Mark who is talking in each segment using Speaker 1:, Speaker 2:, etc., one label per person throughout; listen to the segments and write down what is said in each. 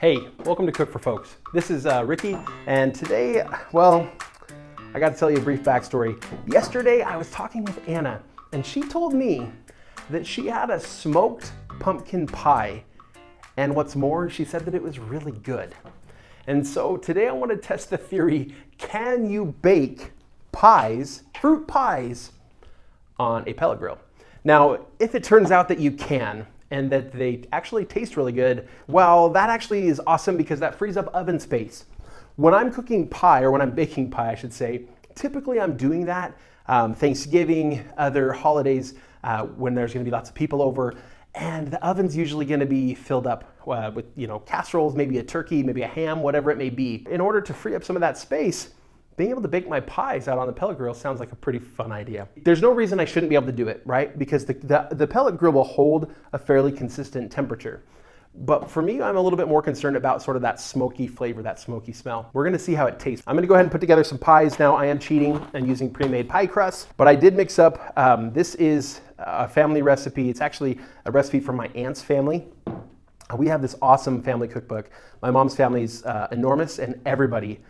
Speaker 1: Hey, welcome to Cook for Folks. This is Ricky, and today, well, I got to tell you a brief backstory. Yesterday, I was talking with Anna, and she told me that she had a smoked pumpkin pie, and what's more, she said that it was really good. And so today I want to test the theory, can you bake pies, fruit pies, on a pellet grill? Now, if it turns out that you can, and that they actually taste really good, well, that actually is awesome because that frees up oven space. When I'm cooking pie, or when I'm baking pie, I should say, typically I'm doing that Thanksgiving, other holidays, when there's gonna be lots of people over, and the oven's usually gonna be filled up with casseroles, maybe a turkey, maybe a ham, whatever it may be. In order to free up some of that space, being able to bake my pies out on the pellet grill sounds like a pretty fun idea. There's no reason I shouldn't be able to do it, right? Because the pellet grill will hold a fairly consistent temperature. But for me, I'm a little bit more concerned about sort of that smoky flavor, that smoky smell. We're gonna see how it tastes. I'm gonna go ahead and put together some pies now. I am cheating and using pre-made pie crusts, but I did mix up, this is a family recipe. It's actually a recipe from my aunt's family. We have this awesome family cookbook. My mom's family is enormous, and everybody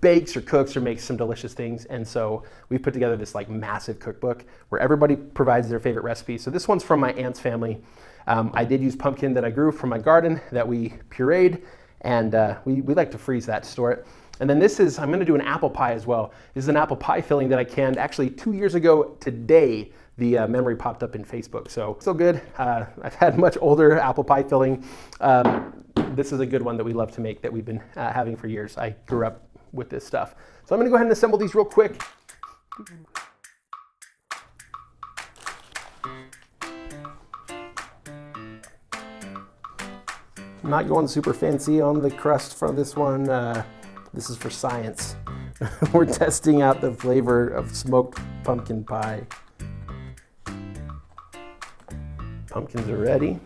Speaker 1: bakes or cooks or makes some delicious things. And so we put together this like massive cookbook where everybody provides their favorite recipes. So this one's from my aunt's family. I did use pumpkin that I grew from my garden that we pureed, and we like to freeze that to store it. And then this is, I'm gonna do an apple pie as well. This is an apple pie filling that I canned actually 2 years ago today. The memory popped up in Facebook, so still good. I've had much older apple pie filling. This is a good one that we love to make that we've been having for years. I grew up with this stuff. So I'm gonna go ahead and assemble these real quick. I'm not going super fancy on the crust for this one. This is for science. We're testing out the flavor of smoked pumpkin pie. Pumpkins are ready.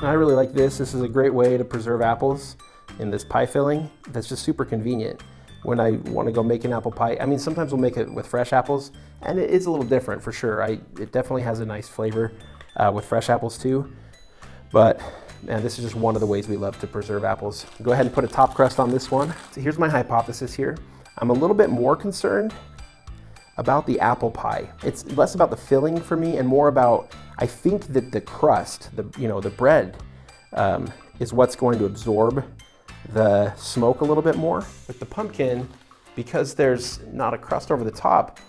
Speaker 1: I really like this. This is a great way to preserve apples in this pie filling. That's just super convenient. When I want to go make an apple pie, I mean, sometimes we'll make it with fresh apples, and it is a little different for sure. It definitely has a nice flavor with fresh apples too. But man, this is just one of the ways we love to preserve apples. Go ahead and put a top crust on this one. So here's my hypothesis here. I'm a little bit more concerned about the apple pie. It's less about the filling for me and more about, I think that the crust, the bread, is what's going to absorb the smoke a little bit more. With the pumpkin, because there's not a crust over the top,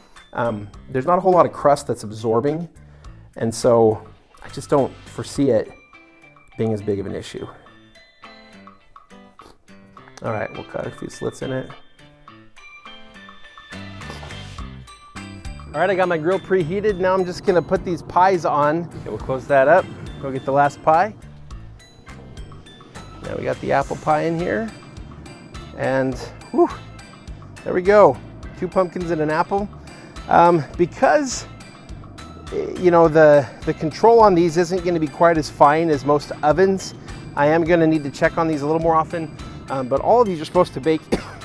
Speaker 1: there's not a whole lot of crust that's absorbing, and so I just don't foresee it being as big of an issue. All right, we'll cut a few slits in it. All right, I got my grill preheated. Now I'm just gonna put these pies on. Okay, we'll close that up. Go get the last pie. Now we got the apple pie in here. And whew, there we go. 2 pumpkins and an apple. Because the control on these isn't gonna be quite as fine as most ovens, I am gonna need to check on these a little more often. But all of these are supposed to bake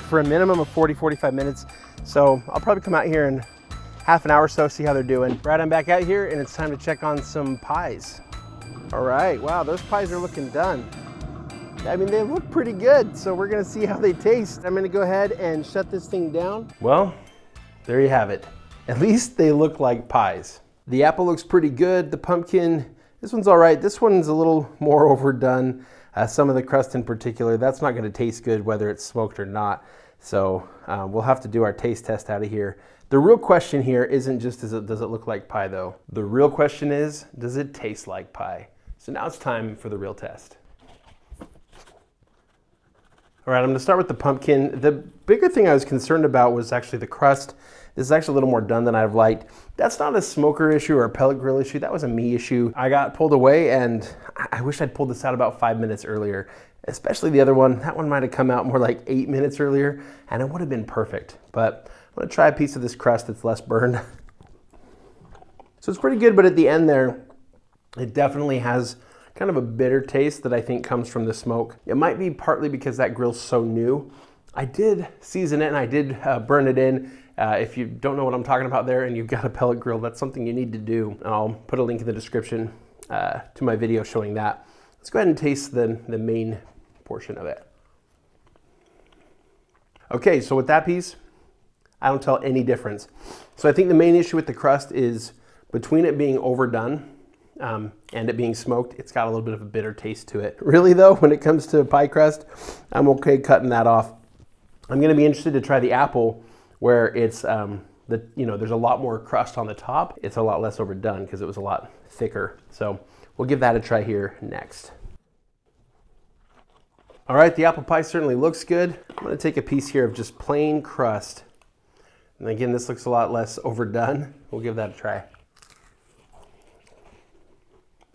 Speaker 1: for a minimum of 40-45 minutes. So I'll probably come out here in half an hour or so, see how they're doing. Right, I'm back out here and it's time to check on some pies. All right, wow, those pies are looking done. I mean, they look pretty good, so we're gonna see how they taste. I'm gonna go ahead and shut this thing down. Well, there you have it. At least they look like pies. The apple looks pretty good. The pumpkin, this one's all right. This one's a little more overdone. Some of the crust in particular, that's not gonna taste good whether it's smoked or not. So we'll have to do our taste test out of here. The real question here isn't just does it look like pie though. The real question is, does it taste like pie? So now it's time for the real test. All right, I'm gonna start with the pumpkin. The bigger thing I was concerned about was actually the crust. This is actually a little more done than I've liked. That's not a smoker issue or a pellet grill issue. That was a me issue. I got pulled away, and I wish I'd pulled this out about 5 minutes earlier, especially the other one. That one might've come out more like 8 minutes earlier, and it would have been perfect. But I'm gonna try a piece of this crust that's less burned. So it's pretty good, but at the end there, it definitely has kind of a bitter taste that I think comes from the smoke. It might be partly because that grill's so new. I did season it and I did burn it in. If you don't know what I'm talking about there and you've got a pellet grill, that's something you need to do. And I'll put a link in the description to my video showing that. Let's go ahead and taste the main portion of it. Okay, so with that piece, I don't tell any difference. So I think the main issue with the crust is between it being overdone and it being smoked, it's got a little bit of a bitter taste to it. Really though, when it comes to pie crust, I'm okay cutting that off. I'm gonna be interested to try the apple where it's, there's a lot more crust on the top. It's a lot less overdone because it was a lot thicker. So we'll give that a try here next. All right, the apple pie certainly looks good. I'm gonna take a piece here of just plain crust. And again, this looks a lot less overdone. We'll give that a try.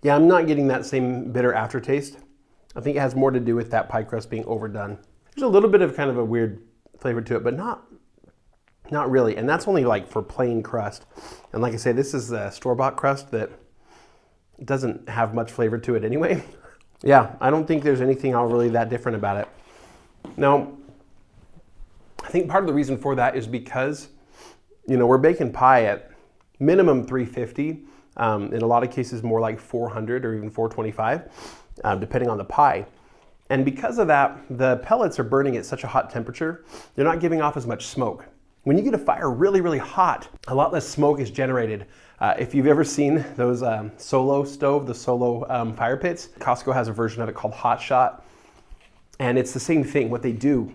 Speaker 1: Yeah, I'm not getting that same bitter aftertaste. I think it has more to do with that pie crust being overdone. There's a little bit of kind of a weird flavor to it, but not really. And that's only like for plain crust. And like I say, this is a store-bought crust that doesn't have much flavor to it anyway. Yeah, I don't think there's anything really that different about it. Now, I think part of the reason for that is because, we're baking pie at minimum 350, in a lot of cases more like 400 or even 425, depending on the pie. And because of that, the pellets are burning at such a hot temperature, they're not giving off as much smoke. When you get a fire really, really hot, a lot less smoke is generated. If you've ever seen those Solo stove, the Solo fire pits, Costco has a version of it called Hot Shot. And it's the same thing. What they do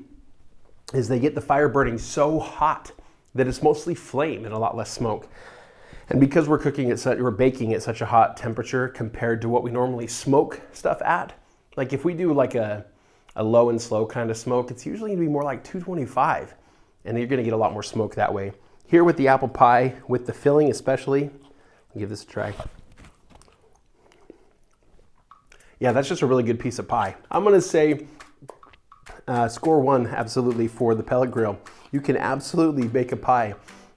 Speaker 1: is they get the fire burning so hot that it's mostly flame and a lot less smoke. And because we're baking at such a hot temperature compared to what we normally smoke stuff at, like if we do like a low and slow kind of smoke, it's usually gonna be more like 225. And you're gonna get a lot more smoke that way. Here with the apple pie, with the filling especially, I'll give this a try. Yeah, that's just a really good piece of pie. I'm gonna say score 1 absolutely for the pellet grill. You can absolutely bake a pie.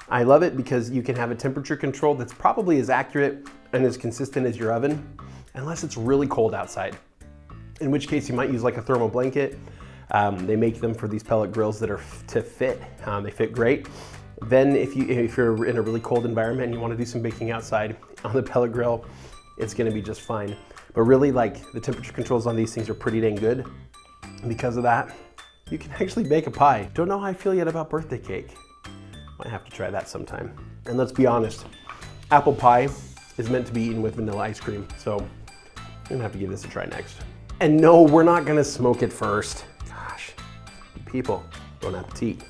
Speaker 1: I love it because you can have a temperature control that's probably as accurate and as consistent as your oven, unless it's really cold outside. In which case you might use like a thermal blanket. They make them for these pellet grills that are to fit. They fit great. Then if you're in a really cold environment and you want to do some baking outside on the pellet grill, it's going to be just fine. But really, like, the temperature controls on these things are pretty dang good. Because of that, you can actually bake a pie. Don't know how I feel yet about birthday cake. Might have to try that sometime. And let's be honest, apple pie is meant to be eaten with vanilla ice cream. So I'm gonna have to give this a try next. And no, we're not gonna smoke it first. Gosh, people, bon appetit.